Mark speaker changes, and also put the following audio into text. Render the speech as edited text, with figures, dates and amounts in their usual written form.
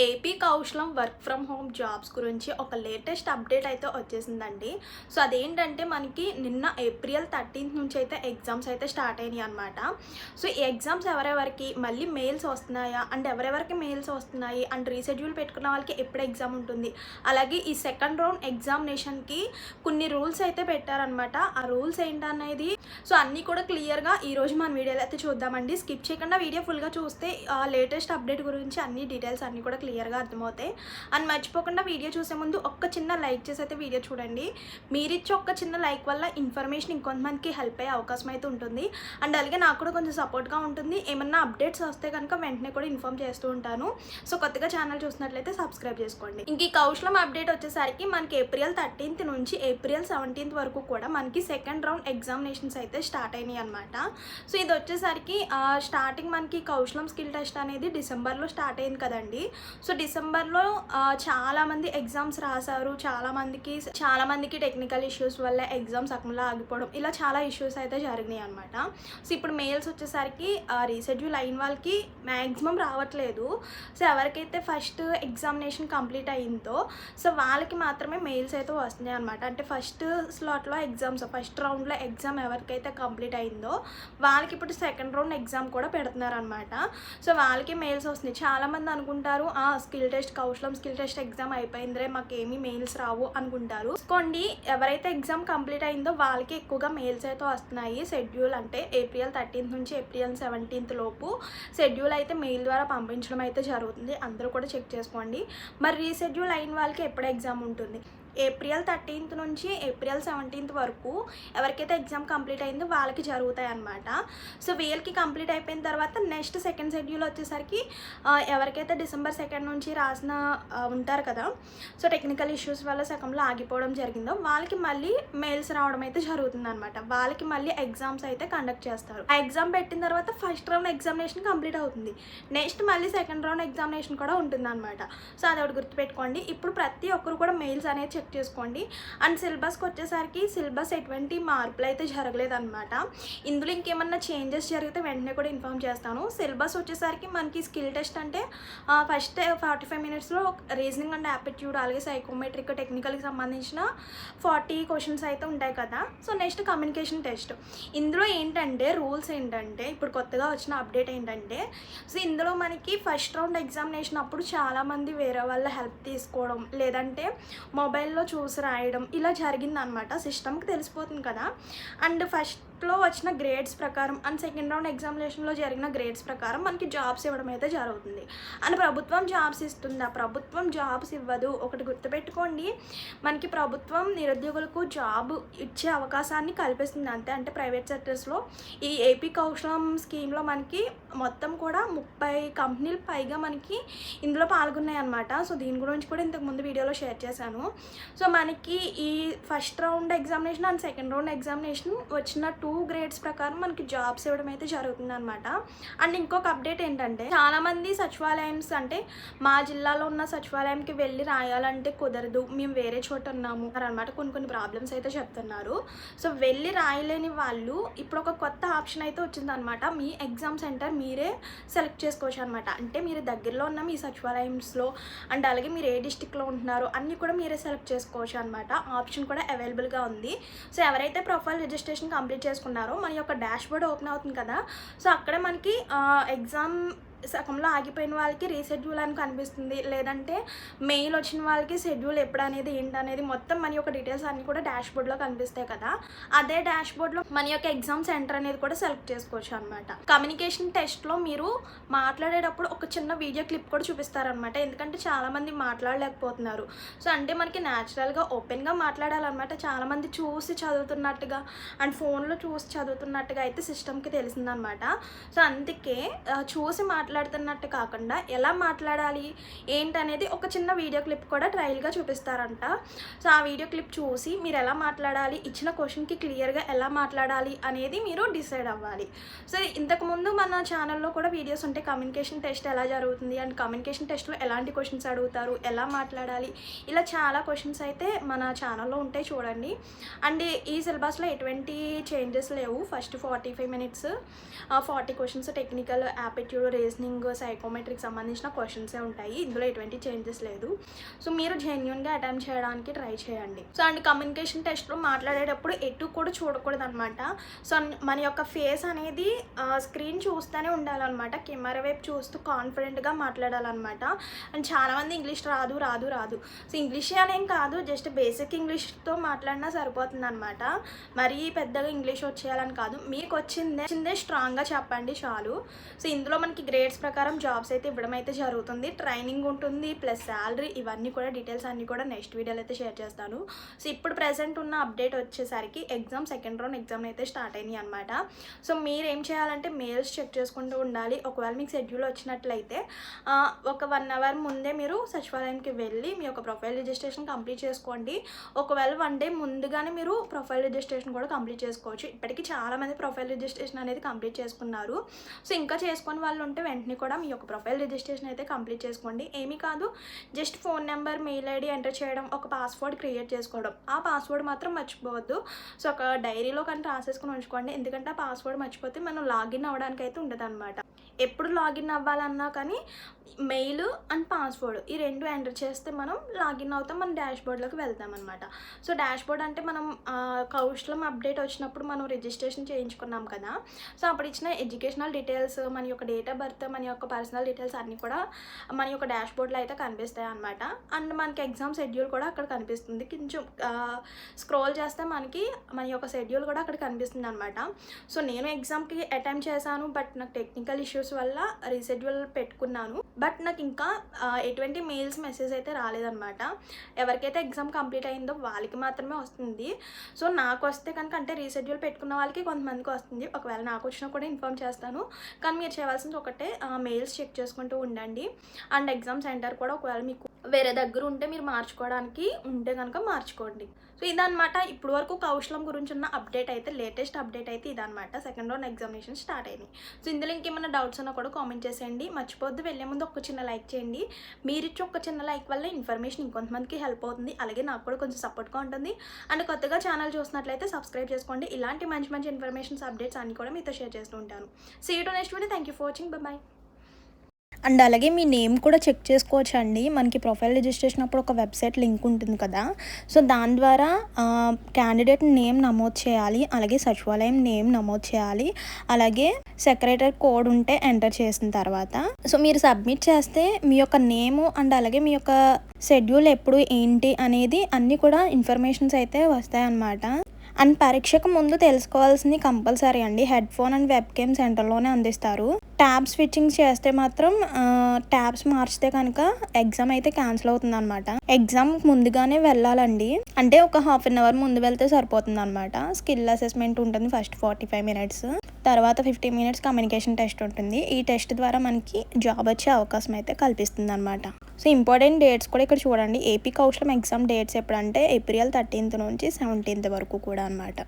Speaker 1: AP Kaushalam work from home jobs గురించి ఒక latest update అయితే వచ్చేసిందండి. సో అదేంటంటే మనకి నిన్న ఏప్రిల్ 13th నుంచి అయితే ఎగ్జామ్స్ అయితే స్టార్ట్ అయినాయి అనమాట. సో ఈ ఎగ్జామ్స్ ఎవరెవరికి మళ్ళీ మెయిల్స్ వస్తున్నాయా అండ్ ఎవరెవరికి మెయిల్స్ వస్తున్నాయి అండ్ రీషెడ్యూల్ పెట్టుకున్న వాళ్ళకి ఎప్పుడు ఎగ్జామ్ ఉంటుంది, అలాగే ఈ సెకండ్ రౌండ్ ఎగ్జామినేషన్కి కొన్ని రూల్స్ అయితే పెట్టారనమాట. ఆ రూల్స్ ఏంటనేది సో అన్నీ కూడా క్లియర్గా ఈరోజు మన వీడియోలో అయితే చూద్దామండి. స్కిప్ చేయకుండా వీడియో ఫుల్గా చూస్తే లేటెస్ట్ అప్డేట్ గురించి అన్ని డీటెయిల్స్ అన్నీ కూడా క్లియర్గా అర్థమవుతాయి. అండ్ మర్చిపోకుండా వీడియో చూసే ముందు ఒక్క చిన్న లైక్ చేసి అయితే వీడియో చూడండి. మీరిచ్చే ఒక్క చిన్న లైక్ వల్ల ఇన్ఫర్మేషన్ ఇంకొంతమందికి హెల్ప్ అయ్యే అవకాశం అయితే ఉంటుంది. అండ్ అలాగే నాకు కూడా కొంచెం సపోర్ట్గా ఉంటుంది. ఏమన్నా అప్డేట్స్ వస్తే కనుక వెంటనే కూడా ఇన్ఫార్మ్ చేస్తూ ఉంటాను. సో కొత్తగా ఛానల్ చూసినట్లయితే సబ్స్క్రైబ్ చేసుకోండి. ఇంక ఈ కౌశలం అప్డేట్ వచ్చేసరికి మనకి ఏప్రిల్ 13th నుంచి ఏప్రిల్ 17th వరకు కూడా మనకి సెకండ్ రౌండ్ ఎగ్జామినేషన్స్ అయితే స్టార్ట్ అయినాయి అనమాట. సో ఇది వచ్చేసరికి స్టార్టింగ్ మనకి కౌశలం స్కిల్ టెస్ట్ అనేది డిసెంబర్లో స్టార్ట్ అయింది కదండి. సో డిసెంబర్లో చాలామంది ఎగ్జామ్స్ రాశారు. చాలామందికి టెక్నికల్ ఇష్యూస్ వల్ల ఎగ్జామ్స్ సగంలో ఆగిపోవడం ఇలా చాలా ఇష్యూస్ అయితే జరిగినాయి అనమాట. సో ఇప్పుడు మెయిల్స్ వచ్చేసరికి రీషెడ్యూల్ అయిన వాళ్ళకి మ్యాక్సిమం రావట్లేదు. సో ఎవరికైతే ఫస్ట్ ఎగ్జామినేషన్ కంప్లీట్ అయ్యిందో సో వాళ్ళకి మాత్రమే మెయిల్స్ అయితే వస్తున్నాయి అనమాట. అంటే ఫస్ట్ స్లాట్లో ఎగ్జామ్స్ ఫస్ట్ రౌండ్లో ఎగ్జామ్ ఎవరికైతే కంప్లీట్ అయిందో వాళ్ళకి ఇప్పుడు సెకండ్ రౌండ్ ఎగ్జామ్ కూడా పెడుతున్నారు అనమాట. సో వాళ్ళకి మెయిల్స్ వస్తున్నాయి. చాలామంది అనుకుంటారు కౌశలం స్కిల్ టెస్ట్ ఎగ్జామ్ అయిపోయిందిరే మాకేమీ మెయిల్స్ రావు అనుకుంటారు. కొన్ని ఎవరైతే ఎగ్జామ్ కంప్లీట్ అయిందో వాళ్ళకి ఎక్కువగా మెయిల్స్ అయితే వస్తున్నాయి. షెడ్యూల్ అంటే ఏప్రిల్ 13th నుంచి ఏప్రిల్ 17th లోపు షెడ్యూల్ అయితే మెయిల్ ద్వారా పంపించడం అయితే జరుగుతుంది. అందరూ కూడా చెక్ చేసుకోండి. మరి రీషెడ్యూల్ అయిన వాళ్ళకి ఎప్పుడు ఎగ్జామ్ ఉంటుంది? ఏప్రిల్ 13th నుంచి ఏప్రిల్ 17th వరకు ఎవరికైతే ఎగ్జామ్ కంప్లీట్ అయిందో వాళ్ళకి జరుగుతాయి అన్నమాట. సో వీళ్ళకి కంప్లీట్ అయిపోయిన తర్వాత నెక్స్ట్ సెకండ్ షెడ్యూల్ వచ్చేసరికి ఎవరికైతే డిసెంబర్ 2nd నుంచి రాసిన ఉంటారు కదా, సో టెక్నికల్ ఇష్యూస్ వల్ల సగంలో ఆగిపోవడం జరిగిందో వాళ్ళకి మళ్ళీ మెయిల్స్ రావడం అయితే జరుగుతుంది అనమాట. వాళ్ళకి మళ్ళీ ఎగ్జామ్స్ అయితే కండక్ట్ చేస్తారు. ఆ ఎగ్జామ్ పెట్టిన తర్వాత ఫస్ట్ రౌండ్ ఎగ్జామినేషన్ కంప్లీట్ అవుతుంది. నెక్స్ట్ మళ్ళీ సెకండ్ రౌండ్ ఎగ్జామినేషన్ కూడా ఉంటుంది అనమాట. సో అది ఒకటి గుర్తుపెట్టుకోండి. ఇప్పుడు ప్రతి ఒక్కరు కూడా మెయిల్స్ అనేది చెక్ చేసుకోండి. అండ్ సిలబస్కి వచ్చేసరికి సిలబస్ ఎటువంటి మార్పులు అయితే జరగలేదన్నమాట. ఇందులో ఇంకేమన్నా చేంజెస్ జరిగితే వెంటనే కూడా ఇన్ఫార్మ్ చేస్తాను. సిలబస్ వచ్చేసరికి మనకి స్కిల్ టెస్ట్ అంటే ఫస్ట్ 45 minutesలో రీజనింగ్ అండ్ యాప్టిట్యూడ్ అలాగే సైకోమెట్రిక్ టెక్నికల్కి సంబంధించిన 40 క్వశ్చన్స్ అయితే ఉంటాయి కదా. So next communication test. ఇందులో ఏంటంటే రూల్స్ ఏంటంటే ఇప్పుడు కొత్తగా వచ్చిన అప్డేట్ ఏంటంటే సో ఇందులో మనకి ఫస్ట్ రౌండ్ ఎగ్జామినేషన్ అప్పుడు చాలామంది వేరే వాళ్ళ హెల్ప్ తీసుకోవడం లేదంటే మొబైల్లో చూసి రాయడం ఇలా జరిగిందనమాట. సిస్టమ్కి తెలిసిపోతుంది కదా. అండ్ ఫస్ట్లో వచ్చిన గ్రేడ్స్ ప్రకారం అండ్ సెకండ్ రౌండ్ ఎగ్జామినేషన్లో జరిగిన గ్రేడ్స్ ప్రకారం మనకి జాబ్స్ ఇవ్వడం అయితే జరుగుతుంది. అండ్ ప్రభుత్వం జాబ్స్ ఇస్తుందా? ప్రభుత్వం జాబ్స్ ఇవ్వదు. ఒకటి గుర్తుపెట్టుకోండి, మనకి ప్రభుత్వం నిరుద్యోగులకు జాబ్ ఇచ్చే అవకాశాన్ని కల్పిస్తుంది అంతే. అంటే ప్రైవేట్ సెక్టర్స్లో ఈ ఏపీ కౌశలం స్కీమ్లో మనకి మొత్తం కూడా 30 కంపెనీలు పైగా మనకి ఇందులో పాల్గొన్నాయి అనమాట. సో దీని గురించి కూడా ఇంతకుముందు వీడియోలో షేర్ చేశాను. సో మనకి ఈ first round examination and second round examination వచ్చిన 2 గ్రేడ్స్ ప్రకారం మనకి జాబ్స్ ఇవ్వడం అయితే జరుగుతుంది అనమాట. అండ్ ఇంకొక అప్డేట్ ఏంటంటే చాలామంది సచివాలయమ్స్ అంటే మా జిల్లాలో ఉన్న సచివాలయంకి వెళ్ళి రాయాలంటే కుదరదు, మేము వేరే చోట ఉన్నాము అనమాట. కొన్ని ప్రాబ్లమ్స్ అయితే చెప్తున్నారు. సో వెళ్ళి రాయలేని వాళ్ళు ఇప్పుడు ఒక కొత్త ఆప్షన్ అయితే వచ్చిందనమాట. మీ ఎగ్జామ్ సెంటర్ మీరే సెలెక్ట్ చేసుకోవచ్చు అనమాట. అంటే మీరు దగ్గరలో ఉన్న మీ సచివాలయంస్లో అండ్ అలాగే మీరు ఏ డిస్టిక్లో ఉంటున్నారో అన్నీ కూడా మీరే సెలెక్ట్ చేసుకోవచ్చు అనమాట. ఆప్షన్ కూడా అవైలబుల్గా ఉంది. సో ఎవరైతే ప్రొఫైల్ రిజిస్ట్రేషన్ కంప్లీట్ చేసుకున్నారో మన యొక్క డాష్ బోర్డ్ ఓపెన్ అవుతుంది కదా. సో అక్కడే మనకి ఎగ్జామ్ సగంలో ఆగిపోయిన వాళ్ళకి రీషెడ్యూల్ అని కనిపిస్తుంది, లేదంటే మెయిల్ వచ్చిన వాళ్ళకి షెడ్యూల్ ఎప్పుడు అనేది ఏంటనేది మొత్తం మన యొక్క డీటెయిల్స్ అన్నీ కూడా డాష్ బోర్డ్లో కనిపిస్తాయి కదా. అదే డాష్ బోర్డ్లో మన యొక్క ఎగ్జామ్ సెంటర్ అనేది కూడా సెలెక్ట్ చేసుకోవచ్చు అనమాట. కమ్యూనికేషన్ టెస్ట్లో మీరు మాట్లాడేటప్పుడు ఒక చిన్న వీడియో క్లిప్ కూడా చూపిస్తారనమాట. ఎందుకంటే చాలామంది మాట్లాడలేకపోతున్నారు. సో అంటే మనకి న్యాచురల్గా ఓపెన్గా మాట్లాడాలన్నమాట. చాలామంది చూసి చదువుతున్నట్టుగా అండ్ ఫోన్లో చూసి చదువుతున్నట్టుగా అయితే సిస్టమ్కి తెలిసిందనమాట. సో అందుకే చూసి మాట్లాడుతున్నట్టు కాకుండా ఎలా మాట్లాడాలి ఏంటనేది ఒక చిన్న వీడియో క్లిప్ కూడా ట్రయల్గా చూపిస్తారంట. సో ఆ వీడియో క్లిప్ చూసి మీరు ఎలా మాట్లాడాలి, ఇచ్చిన క్వశ్చన్కి క్లియర్గా ఎలా మాట్లాడాలి అనేది మీరు డిసైడ్ అవ్వాలి. సో ఇంతకుముందు మన ఛానల్లో కూడా వీడియోస్ ఉంటాయి. కమ్యూనికేషన్ టెస్ట్ ఎలా జరుగుతుంది అండ్ కమ్యూనికేషన్ టెస్ట్లో ఎలాంటి క్వశ్చన్స్ అడుగుతారు, ఎలా మాట్లాడాలి, ఇలా చాలా క్వశ్చన్స్ అయితే మన ఛానల్లో ఉంటాయి, చూడండి. అండ్ ఈ సిలబస్లో ఎటువంటి చేంజెస్ లేవు. First 45 minutes 40 questions technical aptitude reasoning reasoning, సైకోమెట్రీకి సంబంధించిన క్వశ్చన్సే ఉంటాయి. ఇందులో ఎటువంటి చేంజెస్ లేదు. సో మీరు జెన్యూన్గా అటెంప్ట్ చేయడానికి ట్రై చేయండి. సో అండ్ కమ్యూనికేషన్ టెస్ట్లో మాట్లాడేటప్పుడు ఎటు కూడా చూడకూడదు అనమాట. సో మన యొక్క ఫేస్ అనేది స్క్రీన్ చూస్తూనే ఉండాలన్నమాట. కెమెరా వైపు చూస్తూ కాన్ఫిడెంట్గా మాట్లాడాలన్నమాట. అండ్ చాలామంది ఇంగ్లీష్ రాదు రాదు రాదు సో ఇంగ్లీషే అనేం కాదు, జస్ట్ బేసిక్ ఇంగ్లీష్తో మాట్లాడినా సరిపోతుంది అనమాట. మరీ పెద్దగా ఇంగ్లీష్ వచ్చేయాలని కాదు, మీకు వచ్చిందే స్ట్రాంగ్గా చెప్పండి చాలు. సో ఇందులో మనకి గ్రేడ్స్ ప్రకారం జాబ్స్ అయితే ఇవ్వడం అయితే జరుగుతుంది, ట్రైనింగ్ ఉంటుంది, ప్లస్ శాలరీ, ఇవన్నీ కూడా డీటెయిల్స్ అన్నీ కూడా నెక్స్ట్ వీడియోలో అయితే షేర్ చేస్తాను. సో ఇప్పుడు ప్రెసెంట్ ఉన్న అప్డేట్ వచ్చేసరికి ఎగ్జామ్ సెకండ్ రౌండ్ ఎగ్జామ్ అయితే స్టార్ట్ అయినాయి అనమాట. సో మీరు ఏం చేయాలంటే మెయిల్స్ చెక్ చేసుకుంటూ ఉండాలి. ఒకవేళ మీకు షెడ్యూల్ వచ్చినట్లయితే ఒక 1 అవర్ ముందే మీరు సచివాలయంకి వెళ్ళి మీ యొక్క ప్రొఫైల్ రిజిస్ట్రేషన్ కంప్లీట్ చేసుకోండి. ఒకవేళ 1 డే ముందుగానే మీరు ప్రొఫైల్ రిజిస్ట్రేషన్ కూడా కంప్లీట్ చేసుకోవచ్చు. ఇప్పటికీ చాలామంది ప్రొఫైల్ రిజిస్ట్రేషన్ అనేది కంప్లీట్ చేసుకున్నారు. సో ఇంకా చేసుకొని వాళ్ళు ఉంటే వెంటనే కూడా మీ యొక్క ప్రొఫైల్ రిజిస్ట్రేషన్ అయితే కంప్లీట్ చేసుకోండి. ఏమీ కాదు, just phone number, mail ID enter చేయడం, ఒక పాస్వర్డ్ క్రియేట్ చేసుకోవడం. ఆ పాస్వర్డ్ మాత్రం మర్చిపోవద్దు. సో ఒక డైరీలో కానీ రాసేసుకుని ఉంచుకోండి, ఎందుకంటే ఆ పాస్వర్డ్ మర్చిపోతే మనం లాగిన్ అవ్వడానికి అయితే ఉండదు అనమాట. ఎప్పుడు లాగిన్ అవ్వాలన్నా కానీ మెయిల్ అండ్ పాస్వర్డ్ ఈ 2 ఎంటర్ చేస్తే మనం లాగిన్ అవుతాం, మన డాష్బోర్డ్లోకి వెళ్తాం అనమాట. సో డాష్బోర్డ్ అంటే మనం కౌశలం అప్డేట్ వచ్చినప్పుడు మనం రిజిస్ట్రేషన్ చేయించుకున్నాం కదా, సో అప్పుడు ఇచ్చిన ఎడ్యుకేషనల్ డీటెయిల్స్, మన యొక్క డేట్ ఆఫ్ బర్త్, మన యొక్క పర్సనల్ డీటెయిల్స్ అన్నీ కూడా మన యొక్క డాష్బోర్డ్లో అయితే కనిపిస్తాయి అనమాట. అండ్ మనకి ఎగ్జామ్ షెడ్యూల్ కూడా అక్కడ కనిపిస్తుంది. కొంచెం స్క్రోల్ చేస్తే మనకి మన యొక్క షెడ్యూల్ కూడా అక్కడ కనిపిస్తుంది అనమాట. సో నేను ఎగ్జామ్కి అటెంప్ట్ చేశాను, బట్ నాకు టెక్నికల్ ఇష్యూస్ వల్ల రీషెడ్యూల్ పెట్టుకున్నాను. బట్ నాకు ఇంకా ఎటువంటి మెయిల్స్ మెసేజ్ అయితే రాలేదన్నమాట. ఎవరికైతే ఎగ్జామ్ కంప్లీట్ అయిందో వాళ్ళకి మాత్రమే వస్తుంది. సో నాకు వస్తే కనుక అంటే రీషెడ్యూల్ పెట్టుకున్న వాళ్ళకి కొంతమందికి వస్తుంది. ఒకవేళ నాకు వచ్చినా కూడా ఇన్ఫామ్ చేస్తాను. కానీ మీరు చేయవలసింది ఒకటే, మెయిల్స్ చెక్ చేసుకుంటూ ఉండండి. అండ్ ఎగ్జామ్ సెంటర్ కూడా ఒకవేళ మీకు వేరే దగ్గర ఉంటే మీరు మార్చుకోవడానికి ఉంటే కనుక మార్చుకోండి. సో ఇదనమాట ఇప్పుడు వరకు కౌశలం గురించి ఉన్న అప్డేట్ అయితే, లేటెస్ట్ అప్డేట్ అయితే ఇదనమాట. సెకండ్ రౌండ్ ఎగ్జామినేషన్ స్టార్ట్ అయినాయి. సో ఇందులో ఇంకేమైనా డౌట్స్ ఉన్నా కూడా కామెంట్ చేసేయండి. మర్చిపోద్దు, వెళ్ళే ముందు ఒక చిన్న లైక్ చేయండి. మీరు ఇచ్చి ఒక చిన్న లైక్ వల్ల ఇన్ఫర్మేషన్ ఇంకొంతమందికి హెల్ప్ అవుతుంది, అలాగే నాకు కూడా కొంచెం సపోర్ట్గా ఉంటుంది. అండ్ కొత్తగా ఛానల్ చూసినట్లయితే సబ్స్క్రైబ్ చేసుకోండి. ఇలాంటి మంచి మంచి ఇన్ఫర్మేషన్స్, అప్డేట్స్ అన్నీ కూడా మీతో షేర్ చేస్తూ ఉంటాను. See you to next video. Thank you for watching. Bye.
Speaker 2: And అలాగే మీ నేమ్ కూడా చెక్ చేసుకోవచ్చు అండి. మనకి ప్రొఫైల్ రిజిస్ట్రేషన్ అప్పుడు ఒక వెబ్సైట్ లింక్ ఉంటుంది కదా, సో దాని ద్వారా క్యాండిడేట్ నేమ్ నమోదు చేయాలి, అలాగే సచివాలయం నేమ్ నమోదు చేయాలి, అలాగే సెక్రటరీ కోడ్ ఉంటే ఎంటర్ చేసిన తర్వాత సో మీరు సబ్మిట్ చేస్తే మీ యొక్క నేము అండ్ అలాగే మీ యొక్క షెడ్యూల్ ఎప్పుడు ఏంటి అనేది అన్నీ కూడా ఇన్ఫర్మేషన్స్ అయితే వస్తాయన్నమాట. అండ్ పరీక్షకు ముందు తెలుసుకోవాల్సింది కంపల్సరీ అండి, headphone and webcam సెంటర్లోనే అందిస్తారు. ట్యాబ్ స్విచ్చింగ్ చేస్తే మాత్రం ట్యాబ్స్ మార్చితే కనుక ఎగ్జామ్ అయితే క్యాన్సిల్ అవుతుంది అనమాట. ఎగ్జామ్ ముందుగానే వెళ్ళాలండి, అంటే ఒక 1/2 అవర్ ముందు వెళ్తే సరిపోతుంది అనమాట. స్కిల్ అసెస్మెంట్ ఉంటుంది ఫస్ట్ 45 మినిట్స్, తర్వాత 15 మినిట్స్ కమ్యూనికేషన్ టెస్ట్ ఉంటుంది. ఈ టెస్ట్ ద్వారా మనకి జాబ్ వచ్చే అవకాశం అయితే కల్పిస్తుంది అనమాట. సో ఇంపార్టెంట్ డేట్స్ కూడా ఇక్కడ చూడండి. ఏపీ కౌశలం ఎగ్జామ్ డేట్స్ ఎప్పుడంటే ఏప్రిల్ 13th నుంచి 17th వరకు కూడా అనమాట.